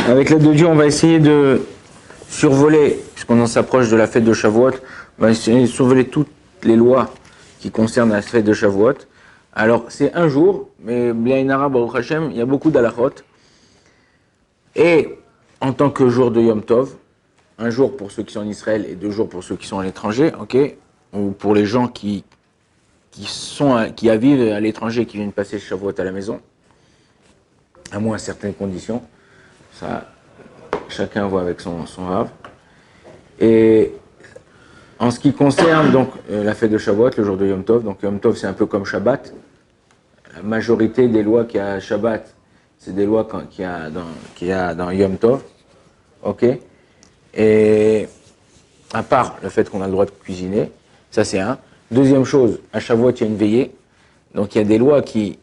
Avec l'aide de Dieu, on va essayer de survoler, puisqu'on s'approche de la fête de Shavuot, on va essayer de survoler toutes les lois qui concernent la fête de Shavuot. Alors, c'est un jour, mais bien arabe, Baruch Hashem, il y a beaucoup d'halachot. Et en tant que jour de Yom Tov, un jour pour ceux qui sont en Israël et 2 jours pour ceux qui sont à l'étranger, ok, ou pour les gens qui vivent à l'étranger, qui viennent passer Shavuot à la maison, à moins certaines conditions. Ça, chacun voit avec son rave. Et en ce qui concerne donc la fête de Shavuot, le jour de Yom Tov, donc Yom Tov c'est un peu comme Shabbat. La majorité des lois qu'il y a à Shabbat, c'est des lois qu'il y a dans Yom Tov. Ok. Et à part le fait qu'on a le droit de cuisiner, ça c'est un. Deuxième chose, à Shavuot il y a une veillée. Donc il y a des lois qui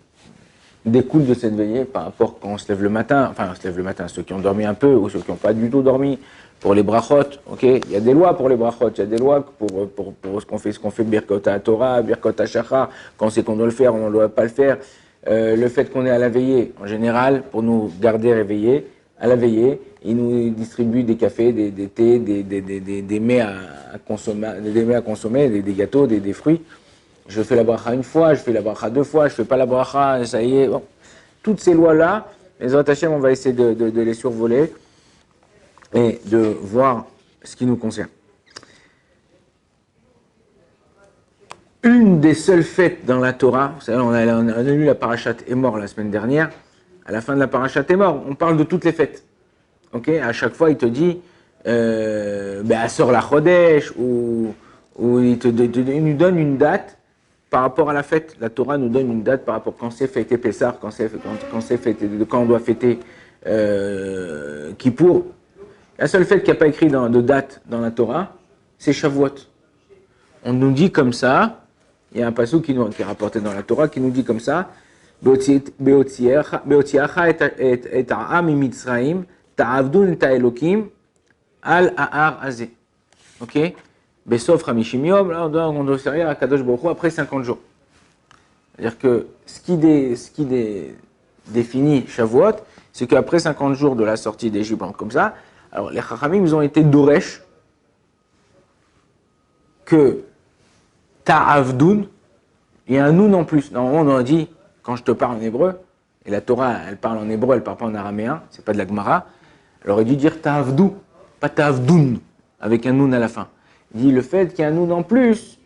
découlent de cette veillée par rapport quand on se lève le matin, enfin on se lève le matin, ceux qui ont dormi un peu ou ceux qui n'ont pas du tout dormi, pour les brachot, ok, il y a des lois pour les brachot, il y a des lois pour ce qu'on fait Birkot à Torah, Birkot à Shachar, quand on sait qu'on doit le faire, on ne doit pas le faire, le fait qu'on est à la veillée, en général, pour nous garder réveillés, à la veillée, ils nous distribuent des cafés, des thés, des mets à consommer, des gâteaux, des fruits. Je fais la bracha une fois, je fais la bracha 2 fois, je fais pas la bracha, ça y est. Bon. Toutes ces lois-là, les autres Hachem, on va essayer de les survoler et de voir ce qui nous concerne. Une des seules fêtes dans la Torah, vous savez, on a lu la parashat Émor la semaine dernière, à la fin de la parashat Émor, on parle de toutes les fêtes. Ok, à chaque fois, il te dit, Asor la Chodesh, ou il nous donne une date par rapport à la fête. La Torah nous donne une date par rapport à quand c'est fêté Pessah, quand on doit fêter Kippour. La seule fête qui n'a pas écrit de date dans la Torah, c'est Shavuot. On nous dit comme ça, il y a un passage qui est rapporté dans la Torah qui nous dit comme ça, Beotziacha et ha'am mitzrayim ta'avdun et Elokim al ha'ar azeh. Ok? Besof Hamishim Yom, là on doit servir à Kadosh Baruch Hu après 50 jours. C'est-à-dire que ce qui définit Shavuot, c'est qu'après 50 jours de la sortie d'Égypte, comme ça, alors les Chachamim, ils ont été Doresh que Ta'avdun, il y a un Nun en plus. Normalement, on a dit, quand je te parle en hébreu, et la Torah, elle parle en hébreu, elle ne parle pas en araméen, c'est pas de la Gemara, elle aurait dû dire Ta'avdu, pas Ta'avdun, avec un Nun à la fin. Il dit le fait qu'il y a un Nun en plus,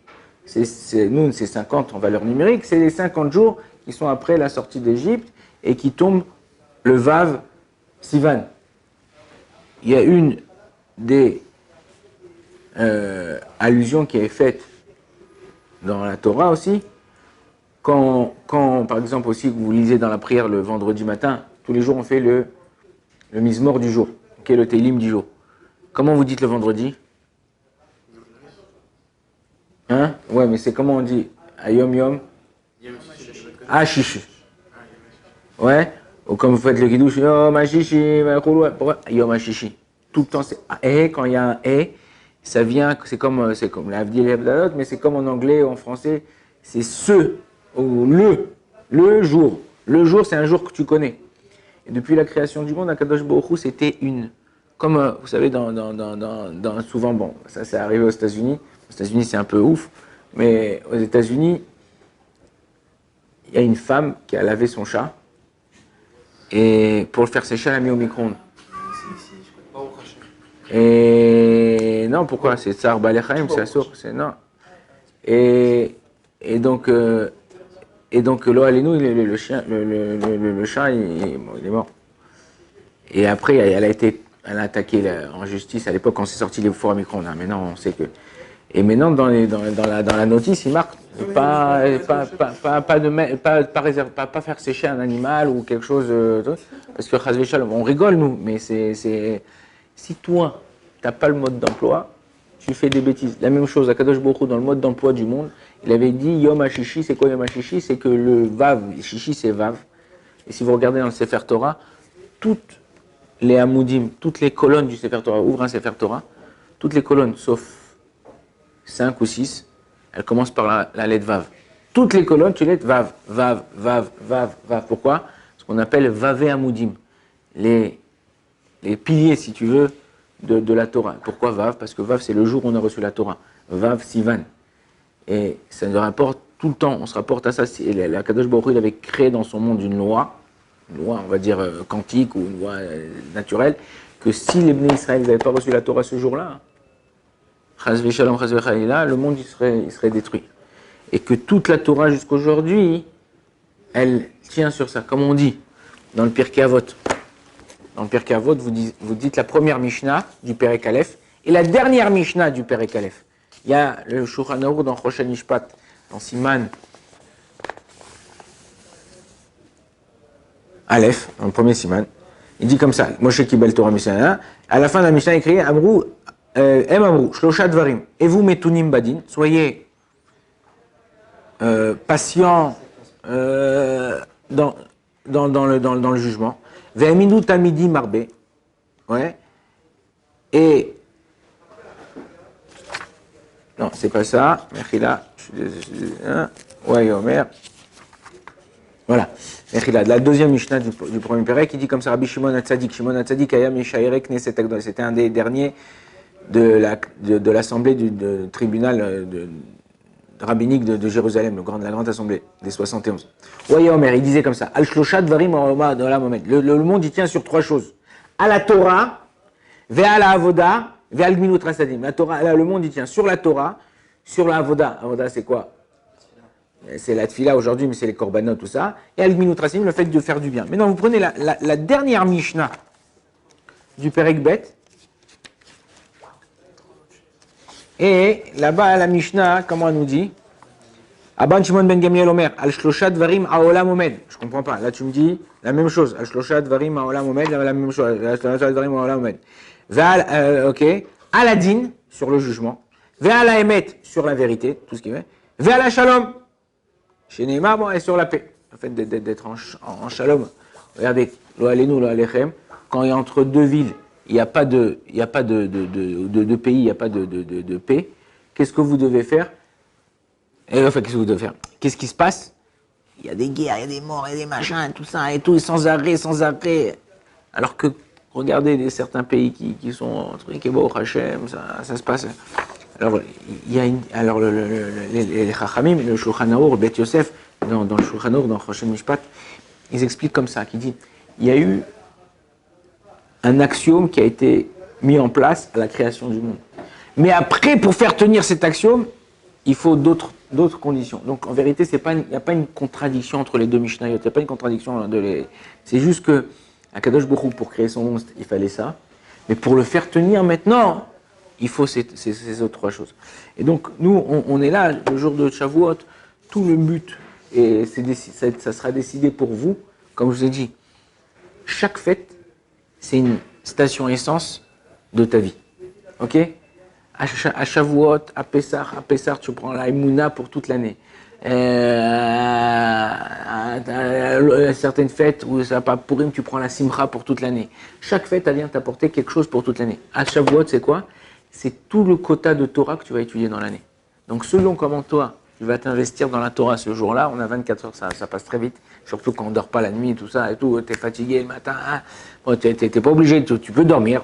Nun c'est 50 en valeur numérique, c'est les 50 jours qui sont après la sortie d'Égypte et qui tombent le Vav Sivan. Il y a une des allusions qui est faite dans la Torah aussi, quand par exemple aussi vous lisez dans la prière le vendredi matin, tous les jours on fait le Mizmor du jour, okay, le Teilim du jour. Comment vous dites le vendredi? Hein? Ouais, mais c'est comment on dit? Ayom Yom? Shishi. Ouais? Ou comme vous faites le Kiddush, Yom Hashishi, Yom Hashishi. Tout le temps, c'est quand il y a un ça vient, c'est comme la Avdil et Abdalot, mais c'est comme en anglais ou en français, c'est ou le jour. Le jour, c'est un jour que tu connais. Et depuis la création du monde, Akadosh Baruch Hu, c'était comme vous savez, souvent, bon, ça c'est arrivé aux États-Unis. Aux États-Unis, c'est un peu ouf, mais aux États-Unis, il y a une femme qui a lavé son chat, et pour le faire sécher, elle a mis au micro-ondes. Et non, pourquoi? C'est Tsar Balechaim, c'est Assour, c'est non. Et donc, Lo Aleinu, le chat, il est mort. Et après, elle a attaqué en justice à l'époque quand c'est sorti les fours à micro-ondes. Maintenant, on sait que. Et maintenant, dans la notice, il marque pas faire sécher un animal ou quelque chose. Parce que Chas v'Shalom, on rigole nous, mais c'est si toi t'as pas le mode d'emploi, tu fais des bêtises. La même chose à Kadosh Baruch Hu dans le mode d'emploi du monde. Il avait dit Yom HaShishi, c'est quoi Yom HaShishi? C'est que le Vav, Shishi c'est Vav. Et si vous regardez dans le Sefer Torah, toutes les Hamoudim, toutes les colonnes du Sefer Torah, ouvre un Sefer Torah, toutes les colonnes, sauf 5 ou 6, elles commencent par la lettre Vav. Toutes les colonnes, tu lettres Vav, Vav, Vav, Vav, Vav. Pourquoi? Ce qu'on appelle Vavé Hamoudim. Les les piliers, si tu veux, de la Torah. Pourquoi Vav? Parce que Vav, c'est le jour où on a reçu la Torah. Vav, Sivan. Et ça nous rapporte tout le temps, on se rapporte à ça. La Kadosh Baruch Hu, il avait créé dans son monde une loi, on va dire quantique ou une loi naturelle, que si les Bnei Israël n'avaient pas reçu la Torah ce jour-là, Chas v'shalom, chas v'chaïla, le monde il serait détruit. Et que toute la Torah jusqu'aujourd'hui, elle tient sur ça. Comme on dit dans le Pirkei Avot. Dans le Pirkei Avot, vous dites la première Mishnah du Perek Aleph et la dernière Mishnah du Perek Aleph. Il y a le Shulchan Aruch dans Choshen Mishpat, dans Siman Aleph, dans le premier Siman. Il dit comme ça, Moshe Kibel Torah Mishnah. À la fin de la Mishnah, il écrit Amrou, Amrou, Shlosha Dvarim. Et vous, Metunim Badin, soyez patients dans le jugement. Ve'aminu Tamidi Marbe. Ouais. Et. Non, c'est pas ça. Mechila. Ouais, Omer. Voilà. Mechila. La deuxième Mishnah du premier Pérec, qui dit comme ça Rabbi Shimon HaTzadik. Shimon HaTzadik Ayam Yeshaire Knesset Agdol. C'était un des derniers de l'assemblée du tribunal rabbinique de Jérusalem, la grande assemblée des 71. Ouais, Omer, il disait comme ça Al-Shlosha Dvarim Olam Omed. Le monde, il tient sur trois choses. À la Torah, Ve'al Avoda, Ve'al Gminut Rasadim. La Torah, là, le monde, il tient sur la Torah, sur la Avoda. Avoda, c'est quoi? C'est la Tfila aujourd'hui, mais c'est les Korbanot, tout ça. Et Al Gminut Rasadim, le fait de faire du bien. Maintenant, vous prenez la dernière Mishnah du Perek Bet. Et là-bas, la Mishnah, comment elle nous dit? Aban Shimon ben Gamliel Omer, Al-Shlosha Dvarim Haolam Omed. Je comprends pas. Là, tu me dis la même chose. Al-Shlosha Dvarim Haolam Omed, la même chose. Al-Shlosha Dvarim Haolam Omed. Ok. Aladin, sur le jugement. Ve'ala Emet, sur la vérité, tout ce qui est. Ve'ala Shalom. Chez Neymar, bon, et sur la paix. Le fait d'être en Shalom. Regardez, lo alenu, lo alechem. Quand il y a entre deux villes, il n'y a pas de pays, il n'y a pas de paix. Qu'est-ce que vous devez faire? Et enfin, qu'est-ce que vous devez faire? Qu'est-ce qui se passe? Il y a des guerres, il y a des morts, il y a des machins, tout ça, et tout, sans arrêt, sans arrêt. Alors que, regardez certains pays qui sont entre Kebo, Hachem, ça se passe. Alors, il y a les Chachamim, le Shulchan Aruch, le Bet Yosef, dans le Shulchan Aruch, dans Choshen Mishpat, ils expliquent comme ça, qui dit, il y a eu un axiome qui a été mis en place à la création du monde. Mais après, pour faire tenir cet axiome, il faut d'autres conditions. Donc en vérité, il n'y a pas une contradiction entre les deux Mishnayot. Il n'y a pas une contradiction. C'est juste que Akadosh Baruch Hu, pour créer son monde, il fallait ça. Mais pour le faire tenir maintenant, il faut ces autres trois choses. Et donc nous, on est là, le jour de Shavuot, tout le but, et ça sera décidé pour vous, comme je vous ai dit, chaque fête, c'est une station essence de ta vie. Ok? À Shavuot, à Pessah, tu prends la Emouna pour toute l'année. À certaines fêtes où ça n'a pas Purim, tu prends la Simcha pour toute l'année. Chaque fête, elle vient t'apporter quelque chose pour toute l'année. À Shavuot, c'est quoi? C'est tout le quota de Torah que tu vas étudier dans l'année. Donc selon comment toi, tu vas t'investir dans la Torah ce jour-là, on a 24 heures, ça passe très vite. Surtout quand on ne dort pas la nuit, tout ça et tout, tu es fatigué le matin. Hein. Bon, tu n'es pas obligé, tu peux dormir.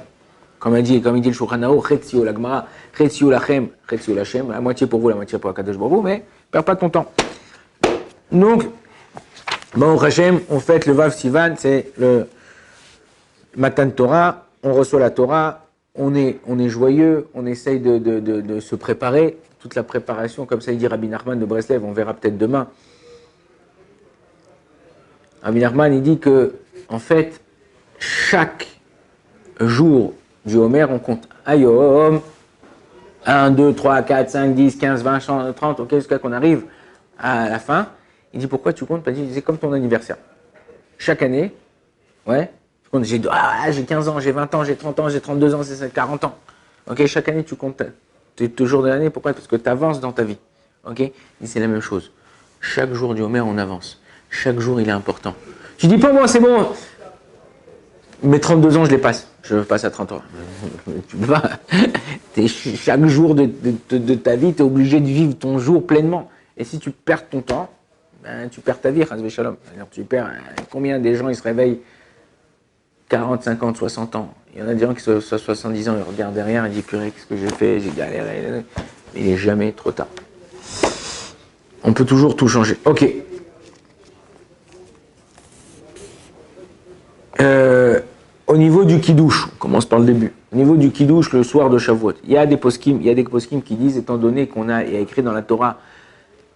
Comme il dit le Shulchan Aruch, Chetzio la Gemara, Chetzio lachem, Chetzio lachem, la moitié pour vous, la moitié pour Akadosh Baruch Hu, mais perds pas ton temps. Donc, bon, Hashem, on fête le Vav Sivan, c'est le Matan Torah, on reçoit la Torah, on est joyeux, on essaye de se préparer, toute la préparation, comme ça il dit Rabbi Nachman de Breslev, on verra peut-être demain. Rabbi Nachman, il dit que, en fait, chaque jour du Homer, on compte Ayom, 1, 2, 3, 4, 5, 10, 15, 20, 30, ok, jusqu'à qu'on arrive à la fin. Il dit pourquoi tu comptes? Parce qu'il dit c'est comme ton anniversaire. Chaque année, ouais, j'ai 15 ans, j'ai 20 ans, j'ai 30 ans, j'ai 32 ans, c'est 40 ans. Ok, chaque année tu comptes tes jours de l'année. Pourquoi? Parce que tu avances dans ta vie. Ok, il dit c'est la même chose. Chaque jour du Homer, on avance. Chaque jour, il est important. Tu dis pas moi, c'est bon. Mes 32 ans, je les passe. Je passe à 30 ans. Tu peux pas. Chaque jour de ta vie, tu es obligé de vivre ton jour pleinement. Et si tu perds ton temps, ben, tu perds ta vie, Chas v'Shalom. Tu perds. Combien des gens ils se réveillent 40, 50, 60 ans. Il y en a des gens qui sont 70 ans, ils regardent derrière, ils disent purée, qu'est-ce que j'ai fait, j'ai galéré. Mais il n'est jamais trop tard. On peut toujours tout changer. Ok. Au niveau du kidouche, on commence par le début. Au niveau du kidouche, le soir de Shavuot, il y a des poskim qui disent, étant donné il y a écrit dans la Torah,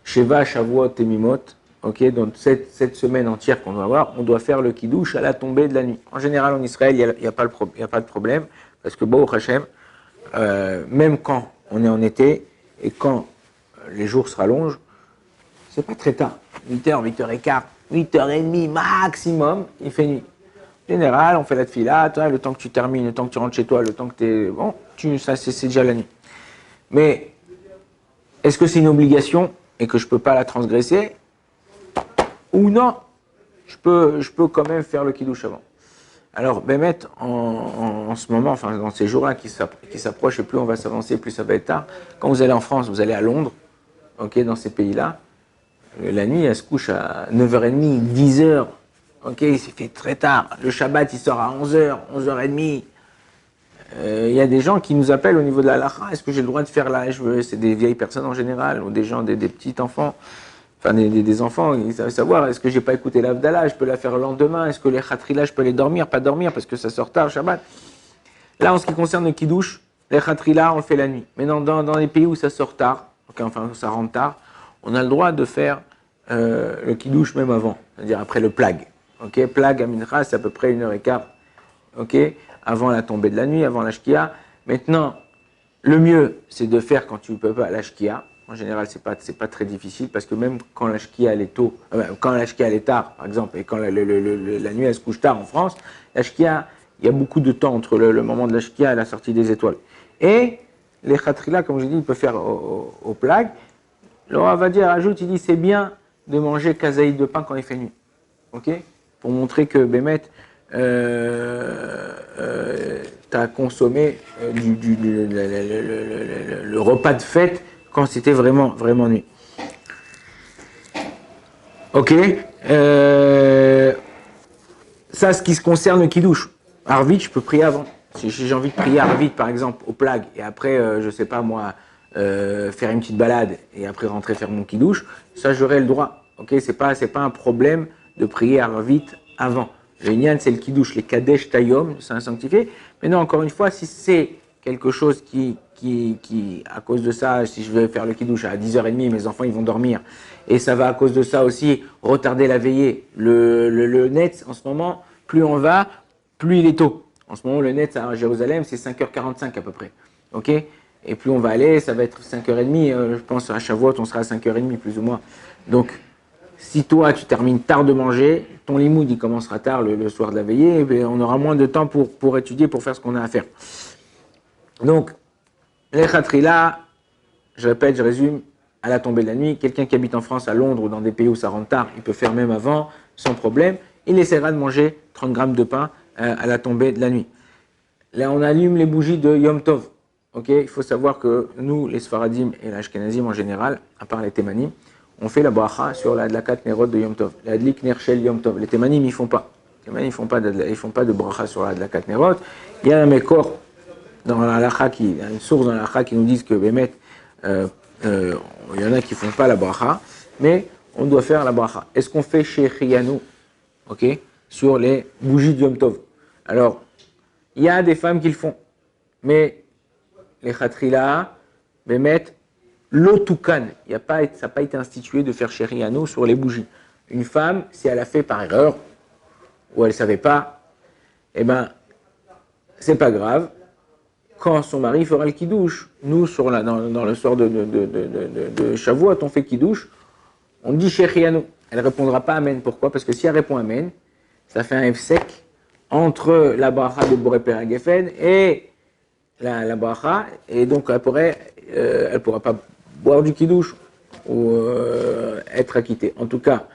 Sheva, Shavuot et Mimot, ok, donc cette semaine entière qu'on doit avoir, on doit faire le kidouche à la tombée de la nuit. En général, en Israël, il n'y a pas de problème, parce que Baruch Hashem, même quand on est en été et quand les jours se rallongent, c'est pas très tard. 8h, 8h15, 8h30 maximum, il fait nuit. En général, on fait la tefila, le temps que tu termines, le temps que tu rentres chez toi, le temps que tu es... Bon, ça c'est déjà la nuit. Mais est-ce que c'est une obligation et que je ne peux pas la transgresser? Ou non, je peux quand même faire le kidouche avant. Alors, Bémet, en ce moment, enfin dans ces jours-là qui s'approchent, et plus on va s'avancer, plus ça va être tard. Quand vous allez en France, vous allez à Londres, ok, dans ces pays-là, la nuit, elle se couche à 9h30, 10h. Ok, il s'est fait très tard. Le Shabbat, il sort à 11h, 11h30. Il y a des gens qui nous appellent au niveau de la halakha. Est-ce que j'ai le droit de faire là? C'est des vieilles personnes en général, ou des gens, des petits enfants. Enfin, des enfants, ils savent savoir, est-ce que j'ai pas écouté l'Avdallah, je peux la faire le lendemain? Est-ce que les khatrila, je peux les dormir, pas dormir, parce que ça sort tard, le Shabbat? Là, en ce qui concerne le kidouche, les khatrila, on le fait la nuit. Mais dans les pays où ça sort tard, okay, enfin, ça rentre tard, on a le droit de faire le kidouche même avant, c'est-à-dire après le plag. Ok, plag à mincha, c'est à peu près 1h15, ok, avant la tombée de la nuit, avant la shkia. Maintenant, le mieux, c'est de faire quand tu ne peux pas la shkia. En général, c'est pas très difficile parce que même quand la shkia elle est tôt, quand la shkia elle est tard, par exemple, et quand la nuit elle se couche tard en France, la shkia, il y a beaucoup de temps entre le moment de la shkia et la sortie des étoiles. Et les khatrila, comme je dis, il peut faire au plag. Le Rav ajoute, il dit c'est bien de manger kazaïd de pain quand il fait nuit. Ok, pour montrer que Bémet, tu as consommé le repas de fête quand c'était vraiment nuit. Ok, ça, ce qui se concerne le kidouche. Arvit, je peux prier avant. Si j'ai envie de prier Arvit, par exemple, au plag, et après, je sais pas moi, faire une petite balade, et après rentrer faire mon kidouche, ça, j'aurai le droit. Ok, c'est pas un problème de prier Arvit avant. Le Inyan, c'est le kidouche, les kadesh tayom, c'est un sanctifié. Mais non, encore une fois, si c'est quelque chose qui, à cause de ça, si je vais faire le kidouche à 10h30, mes enfants, ils vont dormir. Et ça va, à cause de ça aussi, retarder la veillée. Le net, en ce moment, plus on va, plus il est tôt. En ce moment, le net à Jérusalem, c'est 5h45 à peu près. Ok? Et plus on va aller, ça va être 5h30. Je pense à Shavuot, on sera à 5h30 plus ou moins. Donc, si toi, tu termines tard de manger, ton limoud, il commencera tard le soir de la veillée, et on aura moins de temps pour étudier, pour faire ce qu'on a à faire. Donc, les khatrila, je répète, je résume, à la tombée de la nuit, quelqu'un qui habite en France, à Londres ou dans des pays où ça rentre tard, il peut faire même avant, sans problème. Il essaiera de manger 30 grammes de pain à la tombée de la nuit. Là, on allume les bougies de Yom Tov. Okay, il faut savoir que nous, les Sfaradim et les Ashkenazim en général, à part les Témanim, on fait la bracha sur la Adlakat Nerot de Yom Tov. La Adlik Nershel Yom Tov. Les Témanim, ils font pas. Les Témanim, ils font pas de bracha sur la Adlakat Nerot. Il y a un Mekor dans la halakha il y a une source dans la halakha qui nous dit que Bémet, il y en a qui font pas la bracha, mais on doit faire la bracha. Est-ce qu'on fait chez Chiyanou, ok, sur les bougies de Yom Tov? Alors, il y a des femmes qui le font, mais les khatrila, Bémet, l'otoukan, ça n'a pas été institué de faire chez Chiyanou sur les bougies. Une femme, si elle a fait par erreur, ou elle ne savait pas, eh ben, c'est pas grave. Quand son mari fera le kidouche, nous, dans le soir de Shavuot, on fait kidouche, on dit Shechianu. Elle ne répondra pas Amen. Pourquoi? Parce que si elle répond Amen, ça fait un F sec entre la bracha de Boré Père Geffen et la bracha, et donc elle pourra pas boire du kidouche ou être acquittée. En tout cas,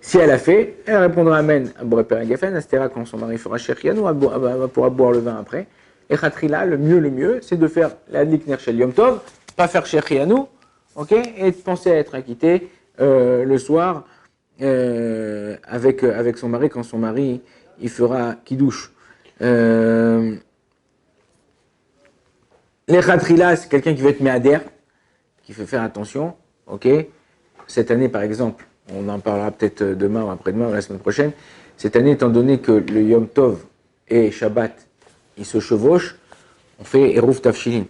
si elle a fait, elle répondra Amen à Boré Père Geffen, c'est-à-dire quand son mari fera Shechianu, elle pourra boire le vin après. Et khatrila, le mieux, c'est de faire la Adlik Nershel Yom Tov, pas faire Shechianu, ok, et de penser à être acquitté le soir avec son mari, quand son mari il fera kiddush. L'Echatrila, c'est quelqu'un qui veut être méadère, qui fait faire attention, ok. Cette année, par exemple, on en parlera peut-être demain ou après-demain ou la semaine prochaine. Cette année, étant donné que le Yom Tov et Shabbat, ils se chevauchent, on fait Eruv Tafshilin.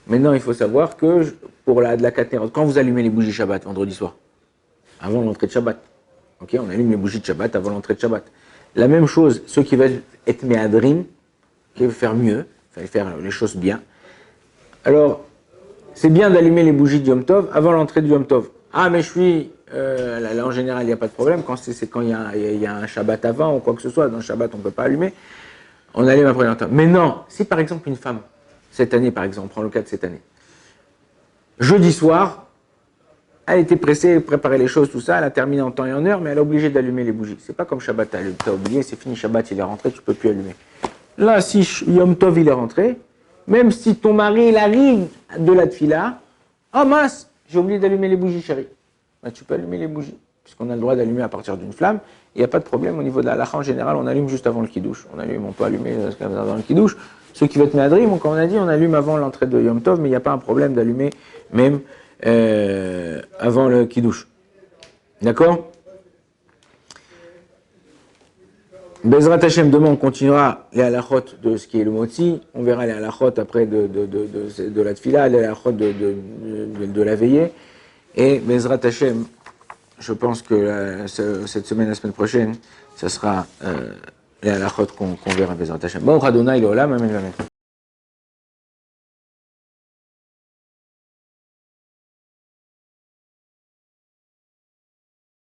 Maintenant, il faut savoir que pour de la Katnerot, quand vous allumez les bougies Shabbat vendredi soir, avant l'entrée de Shabbat, ok, on allume les bougies de Shabbat avant l'entrée de Shabbat. La même chose, ceux qui veulent être méadrim, qui veulent faire mieux, faire les choses bien. Alors, c'est bien d'allumer les bougies de Yom Tov avant l'entrée du Yom Tov. Ah, mais je suis... là, en général, il n'y a pas de problème. Quand il y a un Shabbat avant ou quoi que ce soit, dans le Shabbat, on ne peut pas allumer. On allume après l'entrée. Mais non, si par exemple une femme, cette année par exemple, on prend le cas de cette année, jeudi soir, elle était pressée, préparer les choses, tout ça, elle a terminé en temps et en heure, mais elle est obligée d'allumer les bougies. C'est pas comme Shabbat, tu as oublié, c'est fini, Shabbat, il est rentré, tu ne peux plus allumer. Là, si Yom Tov, il est rentré, même si ton mari, il arrive de la tfila, oh mince, j'ai oublié d'allumer les bougies, chérie. Ben, tu peux allumer les bougies, puisqu'on a le droit d'allumer à partir d'une flamme. Il n'y a pas de problème au niveau de la halakha. En général, on allume juste avant le kiddush. On peut allumer avant le kiddush. Ceux qui veulent être méadrim, comme on a dit, on allume avant l'entrée de Yom Tov, mais il n'y a pas un problème d'allumer même avant le kiddush. D'accord? Bezrat Hashem, demain on continuera les halachot de ce qui est le motzi. On verra les halachot après de la tfila, les halachot de la veillée. Et Bezrat Hashem, je pense que cette semaine, la semaine prochaine, ça sera les halachot qu'on verra Bezrat Hashem. Bon, Radona, il est au Olam, amen, amen.